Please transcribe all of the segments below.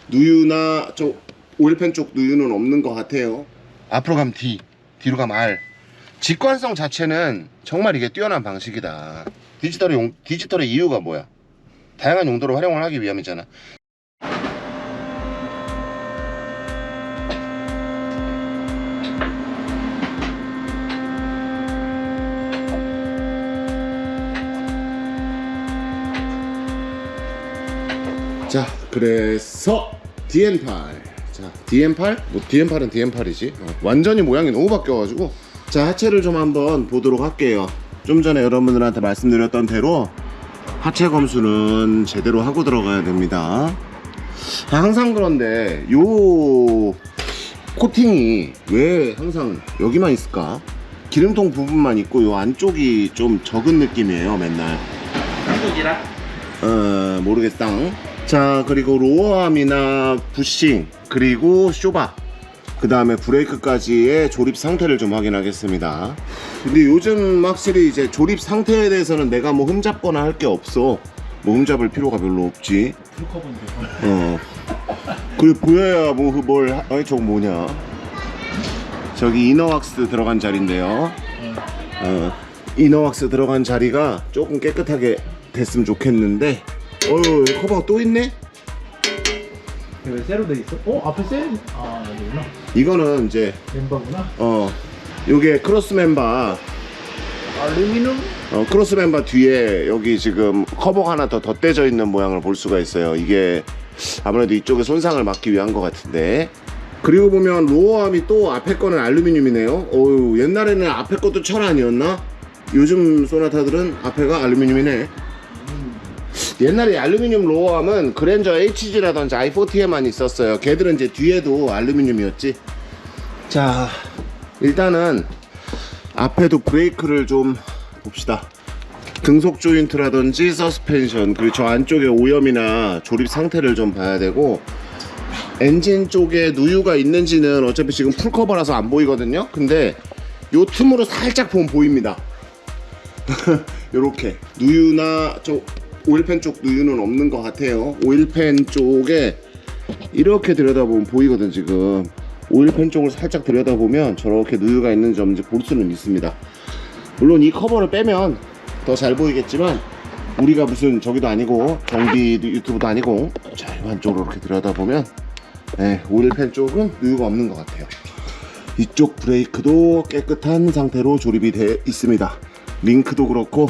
누유나 오일팬 쪽 누유는 없는 것 같아요. 앞으로 가면 D, 뒤로 가면 R. 직관성 자체는 정말 이게 뛰어난 방식이다. 디지털의 이유가 뭐야? 다양한 용도로 활용을 하기 위함이잖아. 자, 그래서 DN8. 자, DN8? 뭐 DN8은 DN8이지. 완전히 모양이 너무 바뀌어가지고. 자, 하체를 좀 한번 보도록 할게요. 좀 전에 여러분들한테 말씀드렸던 대로 하체 검수는 제대로 하고 들어가야 됩니다. 항상 그런데 요 코팅이 왜 항상 여기만 있을까? 기름통 부분만 있고 요 안쪽이 좀 적은 느낌이에요, 맨날. 한국이라? 모르겠다. 자, 그리고 로어암이나 부싱, 그리고 쇼바, 그 다음에 브레이크까지의 조립 상태를 좀 확인하겠습니다. 근데 요즘 확실히 이제 조립 상태에 대해서는 내가 뭐 흠잡거나 할 게 없어. 뭐 흠잡을 필요가 별로 없지. 풀커버인데. 그리고 보여야 아니 저거 뭐냐. 저기 이너왁스 들어간 자리인데요. 이너왁스 들어간 자리가 조금 깨끗하게 됐으면 좋겠는데, 커버가 또 있네? 왜 쇠로 돼 있어? 앞에 쇠? 여기구나. 이거는 이제 멤버구나. 요게 크로스 멤버. 알루미늄? 크로스 멤버 뒤에 여기 지금 커버가 하나 더 덧대져 있는 모양을 볼 수가 있어요. 이게 아무래도 이쪽에 손상을 막기 위한 것 같은데. 그리고 보면 로어암이 또 앞에 거는 알루미늄이네요. 옛날에는 앞에 것도 철 아니었나? 요즘 소나타들은 앞에가 알루미늄이네. 옛날에 알루미늄 로어암은 그랜저 HG라든지 i40에만 있었어요. 걔들은 이제 뒤에도 알루미늄이었지. 자, 일단은 앞에도 브레이크를 좀 봅시다. 등속 조인트라든지 서스펜션, 그리고 저 안쪽에 오염이나 조립 상태를 좀 봐야 되고, 엔진 쪽에 누유가 있는지는 어차피 지금 풀커버라서 안 보이거든요. 근데 요 틈으로 살짝 보면 보입니다. 요렇게 누유나 오일팬 쪽 누유는 없는 것 같아요. 오일팬 쪽에 이렇게 들여다보면 보이거든. 지금 오일팬 쪽을 살짝 들여다보면 저렇게 누유가 있는지 없는지 볼 수는 있습니다. 물론 이 커버를 빼면 더 잘 보이겠지만, 우리가 무슨 저기도 아니고 정비 유튜브도 아니고, 자, 이 한쪽으로 이렇게 들여다보면 오일팬 쪽은 누유가 없는 것 같아요. 이쪽 브레이크도 깨끗한 상태로 조립이 되어 있습니다. 링크도 그렇고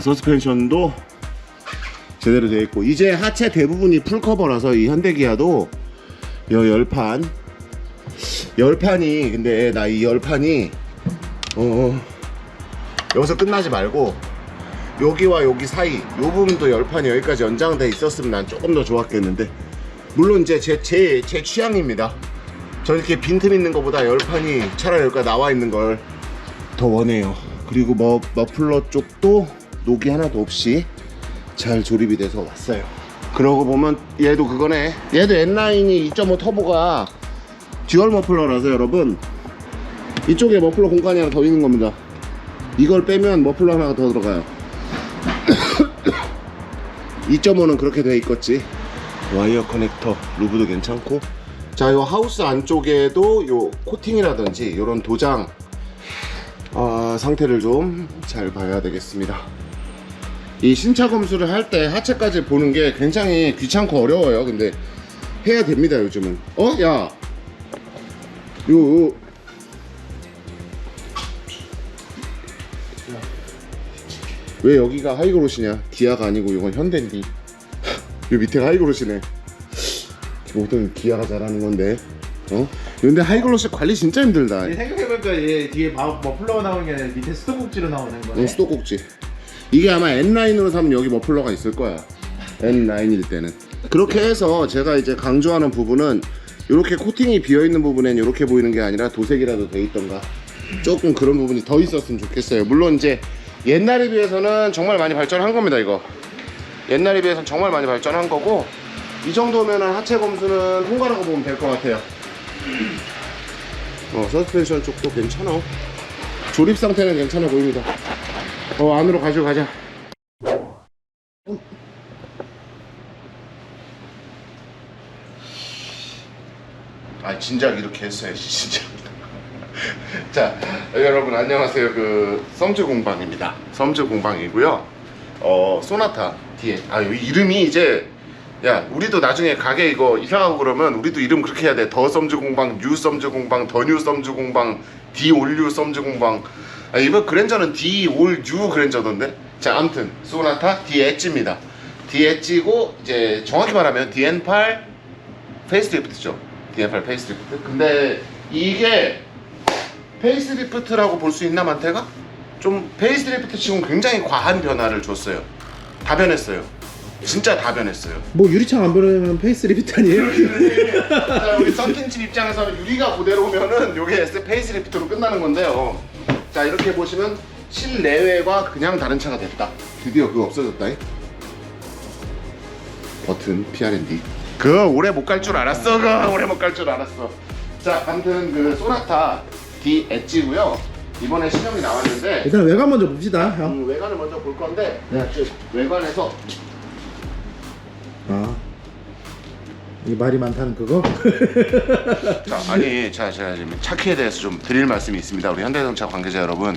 서스펜션도 제대로 되어 있고, 이제 하체 대부분이 풀커버라서 이 현대기아도 열판이 근데 나 이 열판이 여기서 끝나지 말고 여기와 여기 사이 요 부분도 열판이 여기까지 연장돼 있었으면 난 조금 더 좋았겠는데, 물론 이제 제 취향입니다. 저는 이렇게 빈틈 있는 것보다 열판이 차라리 여기가 나와 있는 걸 더 원해요. 그리고 머플러 쪽도 녹이 하나도 없이 잘 조립이 돼서 왔어요. 그러고 보면 얘도 그거네. 얘도 N9이 2.5 터보가 듀얼 머플러라서 여러분, 이쪽에 머플러 공간이 하나 더 있는 겁니다. 이걸 빼면 머플러 하나가 더 들어가요. 2.5는 그렇게 돼 있겠지. 와이어 커넥터 루브도 괜찮고. 자, 요 하우스 안쪽에도 요 코팅이라든지 요런 도장 상태를 좀 잘 봐야 되겠습니다. 이 신차 검수를 할 때 하체까지 보는 게 굉장히 귀찮고 어려워요. 근데 해야 됩니다, 요즘은. 야, 왜 여기가 하이그로시냐? 기아가 아니고 이건 현대인데. 요 밑에가 하이그로시네. 모든 기아가 잘하는 건데. 근데 하이글로시 관리 진짜 힘들다. 생각해보니까 얘 뒤에 머플러가 나오는 게 아니라 밑에 수도꼭지로 나오는 거네. 수도꼭지. 이게 아마 N9으로 사면 여기 머플러가 있을 거야. N9일 때는. 그렇게 해서 제가 이제 강조하는 부분은, 이렇게 코팅이 비어있는 부분엔 이렇게 보이는 게 아니라 도색이라도 돼 있던가 조금 그런 부분이 더 있었으면 좋겠어요. 물론 이제 옛날에 비해서는 정말 많이 발전한 겁니다. 이거 옛날에 비해서는 정말 많이 발전한 거고, 이 정도면은 하체 검수는 통과라고 보면 될 것 같아요. 서스펜션 쪽도 괜찮아. 조립 상태는 괜찮아 보입니다. 안으로 가지고 가자. 아 진작 이렇게 했어야지 진짜. 자 여러분 안녕하세요. 그 썸즈 공방입니다. 썸즈 공방이고요. 소나타 뒤에 이름이 이제 야 우리도 나중에 가게 이거 이사가고 그러면 우리도 이름 그렇게 해야 돼. 더 썸즈 공방, 뉴 썸즈 공방, 더 뉴 썸즈 공방, 디 올 뉴 썸즈 공방. 이번 그랜저는 디 올 뉴 그랜저던데. 자 아무튼 소나타 디 엣지입니다. 디 엣지고 이제 정확히 말하면 DN8 페이스리프트죠. DN8 페이스리프트. 근데 이게 페이스리프트라고 볼 수 있나 만태가? 좀 페이스리프트 치고는 굉장히 과한 변화를 줬어요. 다 변했어요. 진짜 다 변했어요. 뭐 유리창 안 변하면 페이스리프트 아니에요? 자, 우리 썬팅집 입장에서는 유리가 그대로 오면은 요게 페이스리프트로 끝나는 건데요. 자 이렇게 보시면 실내외가 그냥 다른 차가 됐다. 드디어 그거 없어졌다. 버튼 PRND. 그거 오래 못 갈 줄 알았어. 그거 오래 못 갈 줄 알았어. 자 아무튼 그 소나타 D 엣지고요. 이번에 신형이 나왔는데 일단 외관 먼저 봅시다 형. 외관을 먼저 볼 건데 외관에서 이 말이 많다는 그거? 자, 아니 제가 지금 차키에 대해서 좀 드릴 말씀이 있습니다. 우리 현대자동차 관계자 여러분,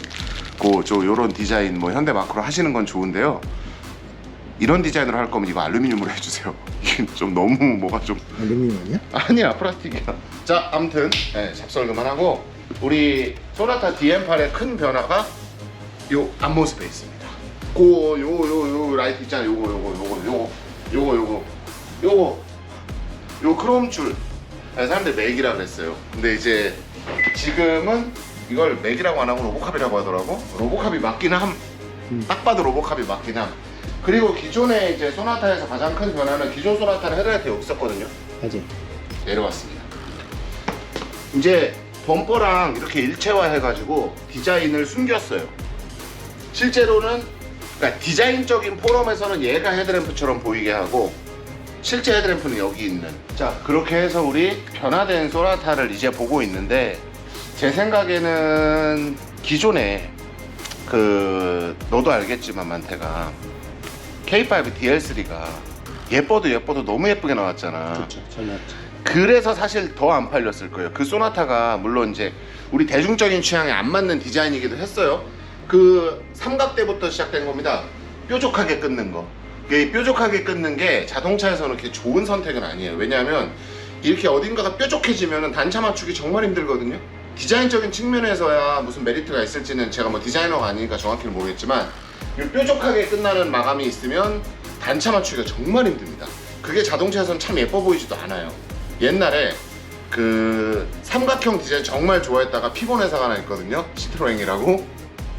요런 디자인 뭐 현대 마크로 하시는 건 좋은데요. 이런 디자인으로 할 거면 이거 알루미늄으로 해주세요. 이게 좀 너무 뭐가 좀 알루미늄 아니야? 아니야 플라스틱이야. 자 아무튼 잡설 그만하고 우리 소나타 DN8의 큰 변화가 요 앞모습에 있습니다. 요 라이트 있잖아요. 요 크롬 줄. 사람들 맥이라 그랬어요. 근데 이제 지금은 이걸 맥이라고 안 하고 로보캅이라고 하더라고. 로보캅이 맞긴 함. 딱 봐도 로보캅이 맞긴 함. 그리고 기존에 이제 소나타에서 가장 큰 변화는 기존 소나타는 헤드라이트 여기 있었거든요. 맞지. 내려왔습니다. 이제 범퍼랑 이렇게 일체화 해가지고 디자인을 숨겼어요. 실제로는 그러니까 디자인적인 포럼에서는 얘가 헤드램프처럼 보이게 하고 실제 헤드램프는 여기 있는. 자 그렇게 해서 우리 변화된 소나타를 이제 보고 있는데 제 생각에는 기존에 너도 알겠지만 만태가 K5 DL3가 예뻐도 너무 예쁘게 나왔잖아. 그렇죠. 잘 나왔죠. 그래서 사실 더 안 팔렸을 거예요. 그 소나타가 물론 이제 우리 대중적인 취향에 안 맞는 디자인이기도 했어요. 그 삼각대부터 시작된 겁니다. 뾰족하게 끊는 거. 이 뾰족하게 끊는 게 자동차에서는 그렇게 좋은 선택은 아니에요. 왜냐하면 이렇게 어딘가가 뾰족해지면 단차 맞추기 정말 힘들거든요. 디자인적인 측면에서야 무슨 메리트가 있을지는 제가 뭐 디자이너가 아니니까 정확히는 모르겠지만 이 뾰족하게 끝나는 마감이 있으면 단차 맞추기가 정말 힘듭니다. 그게 자동차에서는 참 예뻐 보이지도 않아요. 옛날에 그 삼각형 디자인 정말 좋아했다가 피곤 회사가 하나 있거든요. 시트로엥이라고.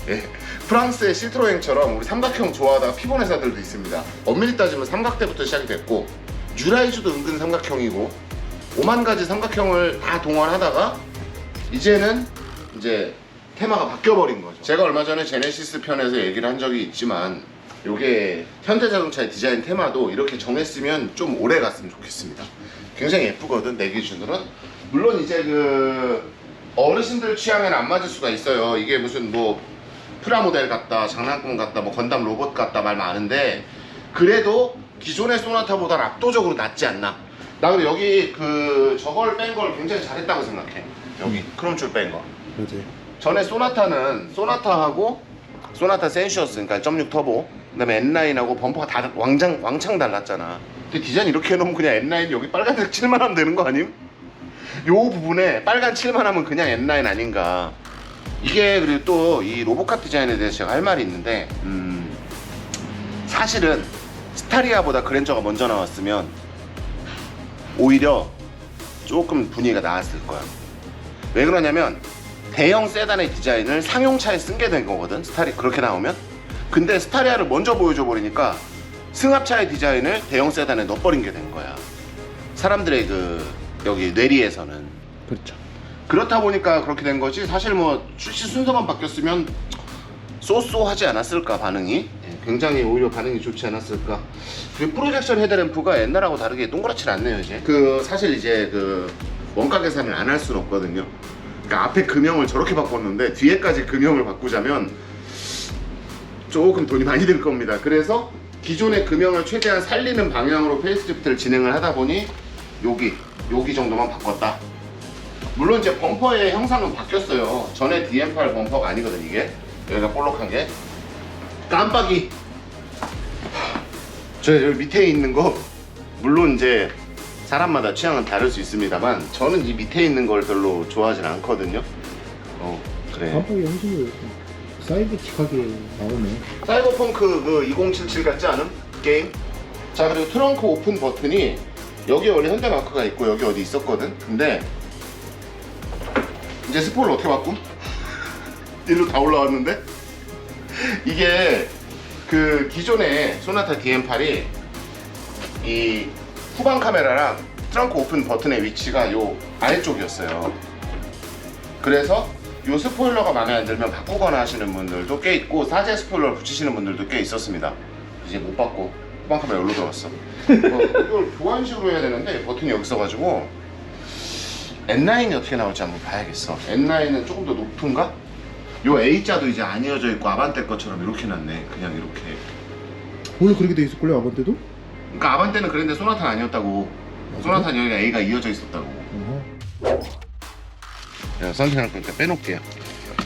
예. 프랑스의 시트로엥처럼 우리 삼각형 좋아하다가 피곤 회사들도 있습니다. 엄밀히 따지면 삼각대부터 시작이 됐고 뉴라이즈도 은근 삼각형이고 5만 가지 삼각형을 다 동원하다가 이제는 이제 테마가 바뀌어버린 거죠. 제가 얼마 전에 제네시스 편에서 얘기를 한 적이 있지만 요게 현대자동차의 디자인 테마도 이렇게 정했으면 좀 오래 갔으면 좋겠습니다. 굉장히 예쁘거든 내 기준으로는. 물론 이제 그 어르신들 취향에는 안 맞을 수가 있어요. 이게 무슨 뭐 프라모델 같다, 장난감 같다, 뭐 건담 로봇 같다 말 많은데 그래도 기존의 소나타보다는 압도적으로 낫지 않나. 나 근데 여기 저걸 뺀 걸 굉장히 잘했다고 생각해. 여기 크롬줄 뺀 거. 맞아요. 전에 소나타는 소나타하고 소나타 센슈어스 그러니까 1.6 터보 그다음에 N9하고 범퍼가 다 왕창 달랐잖아. 근데 디자인 이렇게 해놓으면 그냥 N9 여기 빨간색 칠만 하면 되는 거 아님? 요 부분에 빨간 칠만 하면 그냥 N9 아닌가. 이게 그리고 또 이 로보캅 디자인에 대해서 제가 할 말이 있는데 사실은 스타리아보다 그랜저가 먼저 나왔으면 오히려 조금 분위기가 나았을 거야. 왜 그러냐면 대형 세단의 디자인을 상용차에 쓴 게 된 거거든. 그렇게 나오면. 근데 스타리아를 먼저 보여줘 버리니까 승합차의 디자인을 대형 세단에 넣어버린 게 된 거야. 사람들의 여기 뇌리에서는. 그렇죠. 그렇다 보니까 그렇게 된 거지. 사실 뭐 출시 순서만 바뀌었으면 쏘쏘하지 않았을까 반응이. 굉장히 오히려 반응이 좋지 않았을까. 그리고 프로젝션 헤드램프가 옛날하고 다르게 동그랗지 않네요 이제. 사실 이제 원가 계산을 안 할 수는 없거든요. 그러니까 앞에 금형을 저렇게 바꿨는데 뒤에까지 금형을 바꾸자면 조금 돈이 많이 들 겁니다. 그래서 기존의 금형을 최대한 살리는 방향으로 페이스리프트를 진행을 하다 보니 여기 정도만 바꿨다. 물론 이제 범퍼의 형상은 바뀌었어요. 전에 DM8 범퍼가 아니거든 이게. 여기가 볼록한 게. 깜빡이. 저 여기 밑에 있는 거 물론 이제 사람마다 취향은 다를 수 있습니다만 저는 이 밑에 있는 걸 별로 좋아하진 않거든요. 그래. 깜빡이 형식이 사이버틱하게 나오네. 사이버펑크 그 2077 같지 않은 게임? 자, 그리고 트렁크 오픈 버튼이 여기 원래 현대마크가 있고 여기 어디 있었거든? 근데 이제 스포를 어떻게 바꿈? 일로 다 올라왔는데? 이게 그 기존의 소나타 DM8이 이 후방 카메라랑 트렁크 오픈 버튼의 위치가 요 아래쪽이었어요. 그래서 요 스포일러가 마음에 안 들면 바꾸거나 하시는 분들도 꽤 있고 사제 스포일러를 붙이시는 분들도 꽤 있었습니다. 이제 못 바꿔. 후방 카메라 여기로 들어왔어. 이걸 교환식으로 해야 되는데 버튼이 여기 있어가지고 N9이 어떻게 나올지 한번 봐야겠어. N9은 조금 더 높은가? 요 A자도 이제 안 이어져 있고 아반떼 것처럼 이렇게 놨네. 그냥 이렇게. 원래 그렇게 돼 있었걸요 아반떼도? 그러니까 아반떼는 그랬는데 소나타는 아니었다고. 소나타는 여기가 A가 이어져 있었다고. 자, 선택할 거니까 빼놓을게요.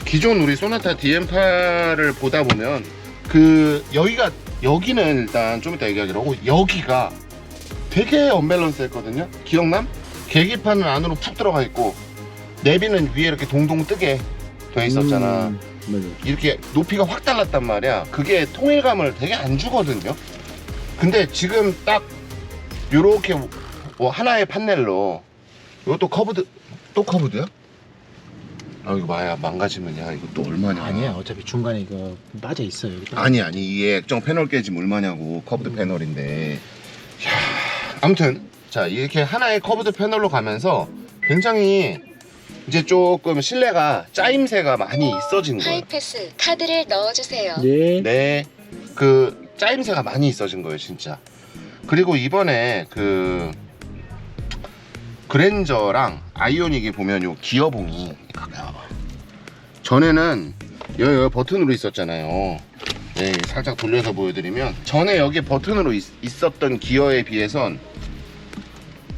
기존 우리 소나타 DM8을 보다 보면 그 여기는 일단 좀 이따 얘기하기로 하고 여기가 되게 언밸런스 했거든요. 기억남? 계기판은 안으로 푹 들어가 있고 내비는 위에 이렇게 동동 뜨게 돼 있었잖아. 맞아. 이렇게 높이가 확 달랐단 말이야. 그게 통일감을 되게 안 주거든요. 근데 지금 딱 요렇게 뭐 하나의 판넬로 이것도 커브드, 또 커브드야? 아 이거 마야 망가지면 야 이거 또 얼마냐. 아니야 어차피 중간에 이거 빠져 있어요. 아니 이게 액정 패널 깨지면 얼마냐고. 커브드 패널인데. 야, 아무튼 자 이렇게 하나의 커브드 패널로 가면서 굉장히 이제 조금 실내가 짜임새가 많이 있어진 거예요. 하이패스 카드를 넣어주세요. 네. 네, 그 짜임새가 많이 있어진 거예요 진짜. 그리고 이번에 그 그랜저랑 아이오닉이 보면 요 기어봉이 가까이 와봐. 전에는 여기 버튼으로 있었잖아요. 네, 살짝 돌려서 보여드리면 전에 여기 버튼으로 있었던 기어에 비해선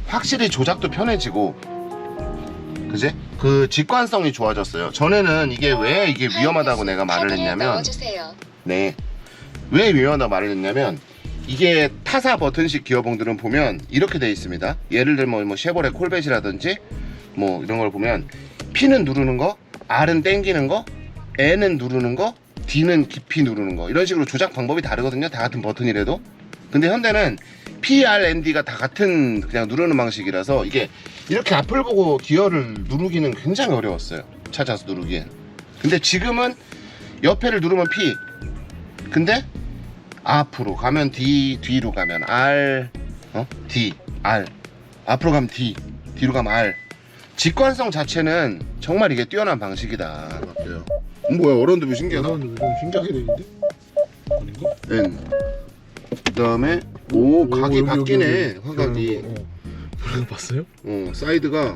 확실히 조작도 편해지고 그지? 그 직관성이 좋아졌어요. 전에는 이게 왜 이게 위험하다고 내가 말을 했냐면 넣어주세요. 네, 왜 위험하다고 말을 했냐면 이게 타사 버튼식 기어봉들은 보면 이렇게 돼 있습니다. 예를 들면 뭐 쉐보레 콜벳이라든지 뭐 이런 걸 보면 P는 누르는 거, R은 땡기는 거, N은 누르는 거, D는 깊이 누르는 거 이런 식으로 조작 방법이 다르거든요. 다 같은 버튼이라도. 근데 현대는 P, R, N, D가 다 같은 그냥 누르는 방식이라서 이게 이렇게 앞을 보고 기어를 누르기는 굉장히 어려웠어요. 찾아서 누르기엔. 근데 지금은 옆에를 누르면 P, 근데 앞으로 가면 D, 뒤로 가면 R, D, R, 앞으로 가면 D, 뒤로 가면 R. 직관성 자체는 정말 이게 뛰어난 방식이다. 맞아요. 뭐야 어려운데 신기하다. 좀 신기하게 돼 있는데? 아닌가? N. 그다음에 오 각이 여기, 바뀌네. 여기. 화각이. 그거 봤어요? 사이드가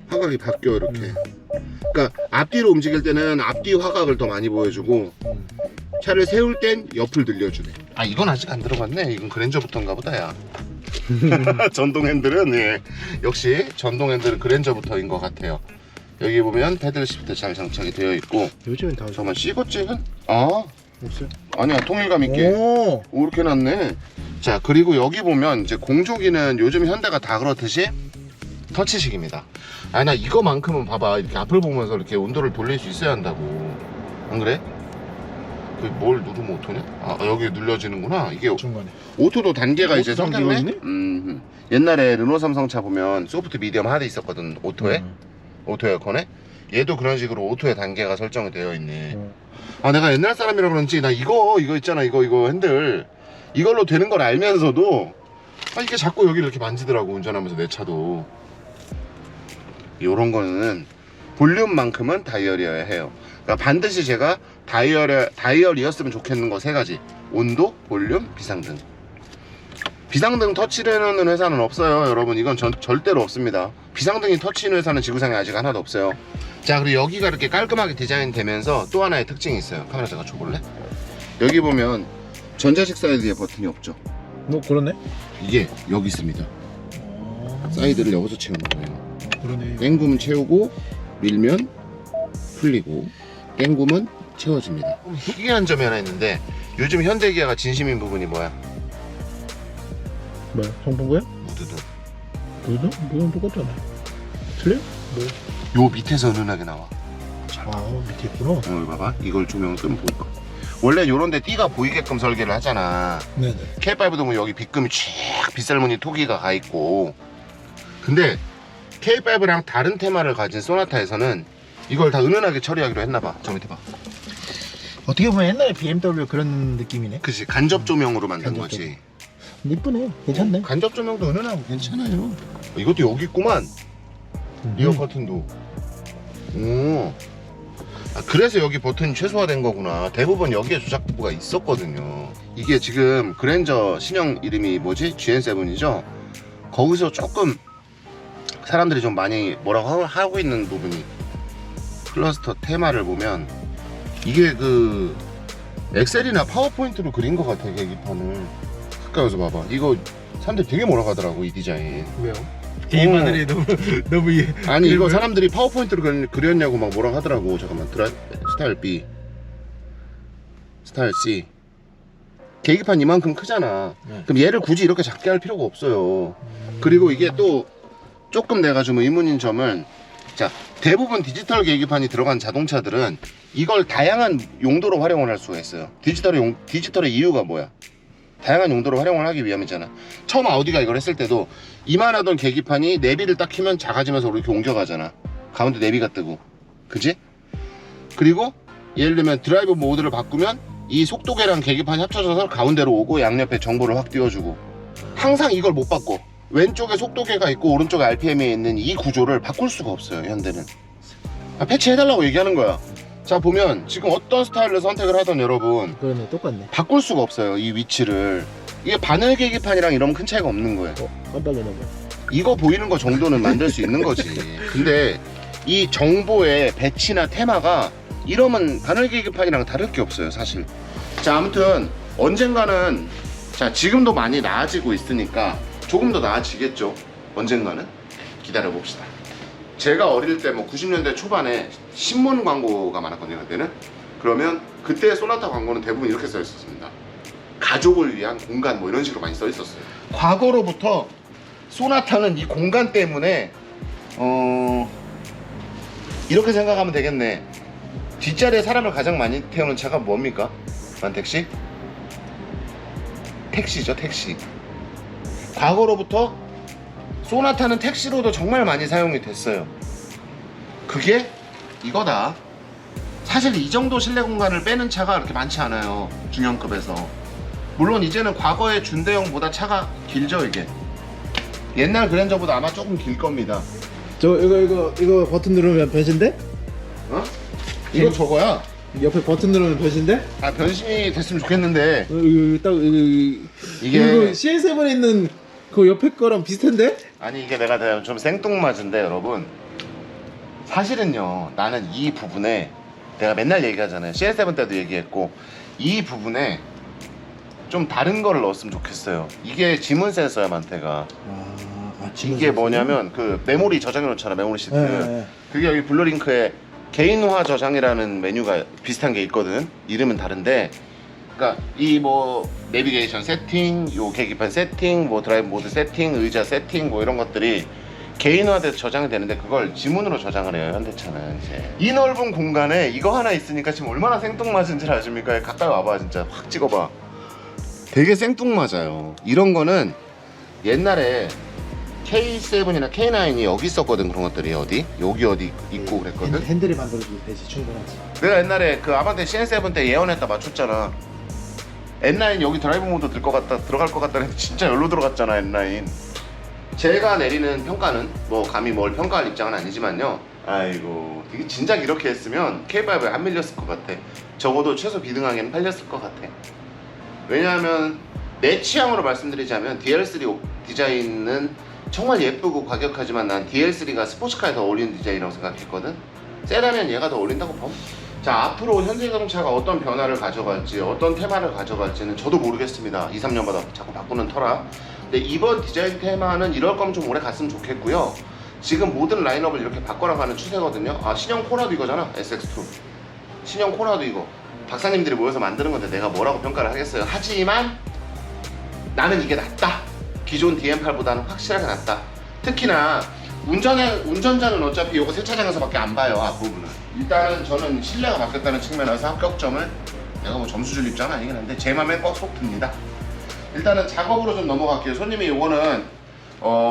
화각이 바뀌어 이렇게. 그러니까 앞뒤로 움직일 때는 앞뒤 화각을 더 많이 보여주고 차를 세울 땐 옆을 늘려주네. 아 이건 아직 안 들어갔네. 이건 그랜저부터인가 보다 야. 전동 핸들은 예, 역시 전동 핸들은 그랜저부터인 것 같아요. 여기 보면 패들 시프트 잘 장착이 되어 있고. 요즘엔 다 잠깐만 C거찍은? 아 없어요. 아니야 통일감 있게. 오. 오 이렇게 놨네. 자 그리고 여기 보면 이제 공조기는 요즘 현대가 다 그렇듯이 터치식입니다. 아니 나 이거만큼은 봐봐 이렇게 앞을 보면서 이렇게 온도를 돌릴 수 있어야 한다고. 안 그래? 그 뭘 누르면 오토냐? 아 여기 눌려지는구나. 이게 중간에. 오토도 단계가 이제 오토 생겼네. 단계거든요? 옛날에 르노 삼성차 보면 소프트 미디엄 하드 있었거든 오토에. 오토 에어컨에. 얘도 그런 식으로 오토의 단계가 설정이 되어 있네. 아 내가 옛날 사람이라 그런지 나 이거 있잖아 이거 핸들 이걸로 되는 걸 알면서도 아 이게 자꾸 여기를 이렇게 만지더라고 운전하면서 내 차도. 요런 거는 볼륨만큼은 다이얼이어야 해요. 그러니까 반드시 제가 다이얼이었으면 좋겠는 거 세 가지. 온도, 볼륨, 비상등. 비상등 터치를 해놓는 회사는 없어요 여러분. 이건 절대로 없습니다. 비상등이 터치인 회사는 지구상에 아직 하나도 없어요. 자 그리고 여기가 이렇게 깔끔하게 디자인 되면서 또 하나의 특징이 있어요. 카메라 제가 줘볼래? 여기 보면 전자식 사이드에 버튼이 없죠. 뭐 그러네? 이게 여기 있습니다. 사이드를 여기서 채우는 거예요. 그러네. 땡굼 채우고 밀면 풀리고 땡굼은 채워집니다. 희귀한 점이 하나 있는데 요즘 현대기아가 진심인 부분이 뭐야? 뭐야? 성분고야? 무드등. 그거도? 그건 똑같잖아. 틀려? 뭐? 요 밑에서 은은하게 나와. 아 밑에 있구나. 여기 봐봐. 이걸 조명을 끄면 보일까? 원래 요런데 띠가 보이게끔 설계를 하잖아. 네네. K5도 보면 여기 빗금이 쫙 빗살무늬 토기가 가 있고. 근데 K5랑 다른 테마를 가진 소나타에서는 이걸 다 은은하게 처리하기로 했나봐. 저 밑에 봐. 어떻게 보면 옛날에 BMW 그런 느낌이네. 그치, 간접 조명으로 만든 간접 거지. 이쁘네. 괜찮네. 간접 조명도 은은하고 괜찮아요. 이것도 여기 있구만. 리어 커튼도. 오. 아, 그래서 여기 버튼이 최소화된 거구나. 대부분 여기에 조작 부가 있었거든요. 이게 지금 그랜저 신형 이름이 뭐지? GN7이죠? 거기서 조금 사람들이 좀 많이 뭐라고 하고 있는 부분이, 클러스터 테마를 보면 이게 그 엑셀이나 파워포인트로 그린 것 같아. 계기판을 가까이서 봐봐. 이거 사람들이 되게 뭐라고 하더라고, 이 디자인. 왜요? 게이머들이 너무 이해. 아니 이거 사람들이 파워포인트로 그렸냐고 막 뭐라고 하더라고. 잠깐만. 스타일 B, 스타일 C. 계기판 이만큼 크잖아. 네. 그럼 얘를 굳이 이렇게 작게 할 필요가 없어요. 그리고 이게 또 조금 내가 좀 의문인 점은, 자, 대부분 디지털 계기판이 들어간 자동차들은 이걸 다양한 용도로 활용을 할 수가 있어요. 디지털의 이유가 뭐야? 다양한 용도로 활용을 하기 위함이잖아. 처음 아우디가 이걸 했을 때도 이만하던 계기판이 내비를 딱 키면 작아지면서 이렇게 옮겨가잖아. 가운데 내비가 뜨고. 그지? 그리고 예를 들면 드라이브 모드를 바꾸면 이 속도계랑 계기판이 합쳐져서 가운데로 오고 양옆에 정보를 확 띄워주고. 항상 이걸 못 바꿔. 왼쪽에 속도계가 있고 오른쪽에 RPM이 있는 이 구조를 바꿀 수가 없어요, 현대는. 패치해달라고 얘기하는 거야. 자, 보면 지금 어떤 스타일을 선택을 하던 여러분, 그러네. 똑같네. 바꿀 수가 없어요, 이 위치를. 이게 바늘 계기판이랑 이러면 큰 차이가 없는 거예요. 깜빡이네. 뭐. 이거 보이는 거 정도는 만들 수 있는 거지. 근데 이 정보의 배치나 테마가 이러면 바늘 계기판이랑 다를 게 없어요, 사실. 자, 아무튼 언젠가는, 자, 지금도 많이 나아지고 있으니까 조금 더 나아지겠죠. 언젠가는 기다려 봅시다. 제가 어릴 때 뭐 90년대 초반에 신문 광고가 많았거든요, 그때는. 그러면 그때 소나타 광고는 대부분 이렇게 써 있었습니다. 가족을 위한 공간, 뭐 이런 식으로 많이 써 있었어요. 과거로부터 소나타는 이 공간 때문에 이렇게 생각하면 되겠네. 뒷자리에 사람을 가장 많이 태우는 차가 뭡니까? 만택시? 택시죠, 택시. 과거로부터 소나타는 택시로도 정말 많이 사용이 됐어요. 그게 이거다. 사실 이 정도 실내 공간을 빼는 차가 그렇게 많지 않아요, 중형급에서. 물론 이제는 과거의 준대형보다 차가 길죠. 이게 옛날 그랜저보다 아마 조금 길 겁니다. 이거 버튼 누르면 변신돼? 어? 이거 저거야. 옆에 버튼 누르면 변신돼? 아, 변신이 됐으면 좋겠는데 이게 이거 CN7에 있는 그 옆에 거랑 비슷한데? 아니, 이게 내가 좀 생뚱맞은데 여러분, 사실은요, 나는 이 부분에 내가 맨날 얘기하잖아요. CN7 때도 얘기했고, 이 부분에 좀 다른 거를 넣었으면 좋겠어요. 이게 지문 센서야, 만태가. 이게 뭐냐면 그 메모리 저장해 놓잖아, 메모리 시트. 네. 그게 여기 블루링크에 개인화 저장이라는 메뉴가 비슷한 게 있거든. 이름은 다른데, 그러니까 이 뭐 내비게이션 세팅, 요 계기판 세팅, 뭐 드라이브 모드 세팅, 의자 세팅, 뭐 이런 것들이 개인화돼서 저장이 되는데 그걸 지문으로 저장을 해요, 현대차는. 이제 이 넓은 공간에 이거 하나 있으니까 지금 얼마나 생뚱맞은지 아십니까? 가까이 와봐, 진짜 확 찍어봐. 되게 생뚱맞아요. 이런 거는 옛날에 K7이나 K9이 여기 있었거든. 그런 것들이 어디? 여기 어디 있고 그랬거든. 핸들을 만들어주고 되지 충분하지. 내가 옛날에 그 아반떼 CN7 때 예언했다 맞췄잖아. N9 여기 드라이브 모드 들어갈 것 같다 했는데 진짜 열로 들어갔잖아, N9. 제가 내리는 평가는 뭐 감히 뭘 평가할 입장은 아니지만요. 아이고, 이게 진작 이렇게 했으면 K5에 안 밀렸을 것 같아. 적어도 최소 비등하게는 팔렸을 것 같아. 왜냐하면 내 취향으로 말씀드리자면 DL3 디자인은 정말 예쁘고 과격하지만 난 DL3가 스포츠카에 더 어울리는 디자인이라고 생각했거든. 세다면 얘가 더 어울린다고 봐. 자, 앞으로 현대자동차가 어떤 변화를 가져갈지, 어떤 테마를 가져갈지는 저도 모르겠습니다. 2, 3년마다 자꾸 바꾸는 터라. 근데 이번 디자인 테마는 이럴 거면 좀 오래 갔으면 좋겠고요. 지금 모든 라인업을 이렇게 바꿔나가는 추세거든요. 아, 신형 코나도 이거잖아. SX2 신형 코나도 이거 박사님들이 모여서 만드는 건데 내가 뭐라고 평가를 하겠어요. 하지만 나는 이게 낫다. 기존 DM8보다는 확실하게 낫다. 특히나 운전자는 어차피 이거 세차장에서밖에 안 봐요. 앞부분은. 일단은 저는 실내가 바뀌었다는 측면에서 합격점을, 내가 뭐 점수 줄 입장은 아니긴 한데 제 맘에 쏙 듭니다. 일단은 작업으로 좀 넘어갈게요. 손님이 이거는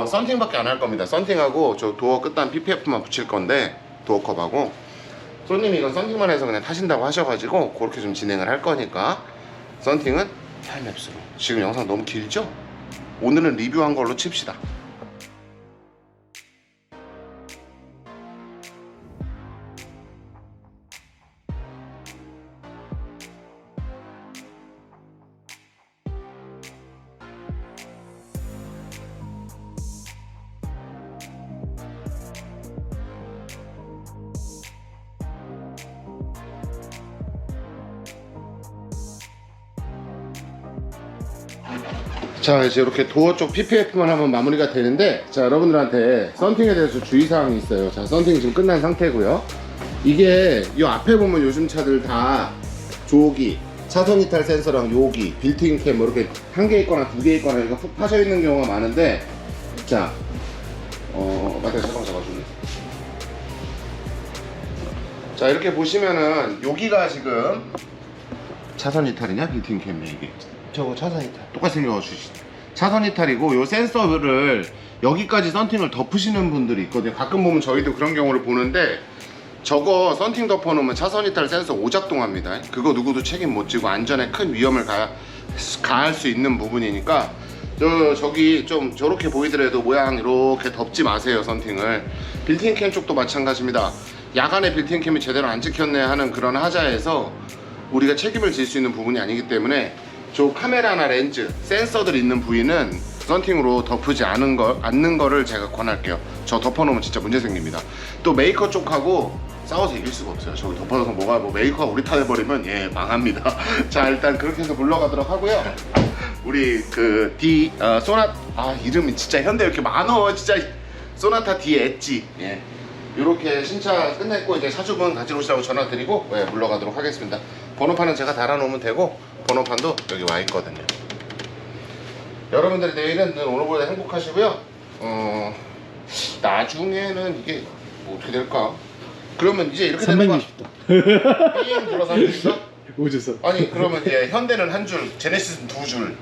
썬팅밖에 안 할 겁니다. 썬팅하고 저 도어 끝단 PPF만 붙일 건데, 도어컵하고 손님이 이건 썬팅만 해서 그냥 타신다고 하셔가지고 그렇게 좀 진행을 할 거니까 썬팅은 타임랩스로. 지금 영상 너무 길죠? 오늘은 리뷰한 걸로 칩시다. 자, 이제 이렇게 도어 쪽 PPF만 하면 마무리가 되는데, 자, 여러분들한테 썬팅에 대해서 주의사항이 있어요. 자, 썬팅이 지금 끝난 상태고요. 이게 이 앞에 보면 요즘 차들 다 조기, 차선 이탈 센서랑 요기, 빌트인 캠 뭐 이렇게 한 개 있거나 두 개 있거나 이거 푹 파져 있는 경우가 많은데, 자, 맞다, 잠깐만 잡아주네. 자, 이렇게 보시면은 여기가 지금 차선 이탈이냐 빌트인 캠이냐 이게? 저거 차선 이탈. 똑같이 생겨주시. 차선 이탈이고, 요 센서를 여기까지 썬팅을 덮으시는 분들이 있거든요. 가끔 보면 저희도 그런 경우를 보는데, 저거 썬팅 덮어놓으면 차선 이탈 센서 오작동합니다. 그거 누구도 책임 못 지고 안전에 큰 위험을 가할 수 있는 부분이니까 저기 좀 저렇게 보이더라도 모양 이렇게 덮지 마세요. 썬팅을. 빌트인 캠 쪽도 마찬가지입니다. 야간에 빌트인 캠이 제대로 안 찍혔네 하는 그런 하자에서 우리가 책임을 질 수 있는 부분이 아니기 때문에 저 카메라나 렌즈, 센서들 있는 부위는 썬팅으로 덮지 않는 거를 제가 권할게요. 저 덮어놓으면 진짜 문제 생깁니다. 또 메이커 쪽하고 싸워서 이길 수가 없어요. 저기 덮어놔서 뭐가 메이커가 우리 탓해버리면 망합니다. 자, 일단 그렇게 해서 물러가도록 하고요. 우리 그 이름이 진짜 현대 이렇게 많어. 진짜 소나타 D 엣지. 예. 이렇게 신차 끝냈고 이제 사주분 가지러 오시라고 전화 드리고 물러가도록 하겠습니다. 번호판은 제가 달아놓으면 되고 번호판도 여기 와 있거든요. 여러분들이 내일은 오늘보다 행복하시고요. 나중에는 이게 뭐 어떻게 될까? 그러면 이제 이렇게 되는 거야. 360도. 삥 불어서 360도? 우주선. 아니 그러면 이제 현대는 한 줄, 제네시스는 두 줄.